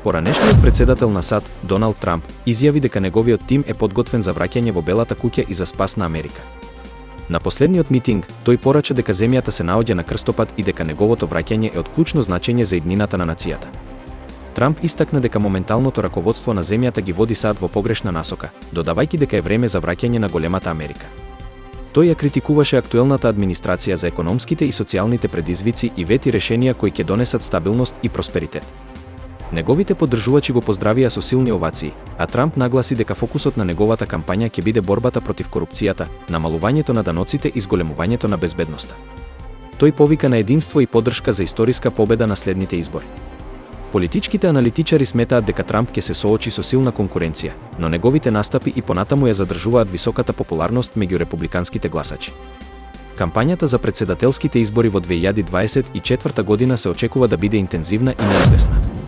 Поранешниот председател на САД, Доналд Трамп, изјави дека неговиот тим е подготвен за враќање во Белата куќа и за спас на Америка. На последниот митинг, тој порача дека земјата се наоѓа на крстопат и дека неговото враќање е од клучно значење за иднината на нацијата. Трамп истакна дека моменталното раководство на земјата ги води САД во погрешна насока, додавајќи дека е време за враќање на големата Америка. Тој ја критикуваше актуелната администрација за економските и социјалните предизвици и вети решенија кои ќе донесат стабилност и просперитет. Неговите поддржувачи го поздравија со силни овации, а Трамп нагласи дека фокусот на неговата кампања ќе биде борбата против корупцијата, намалувањето на даноците и зголемувањето на безбедноста. Тој повика на единство и поддршка за историска победа на следните избори. Политичките аналитичари сметаат дека Трамп ќе се соочи со силна конкуренција, но неговите настапи и понатаму ја задржуваат високата популарност меѓу републиканските гласачи. Кампањата за претседателските избори во 2024 година се очекува да биде интензивна и неизвестна.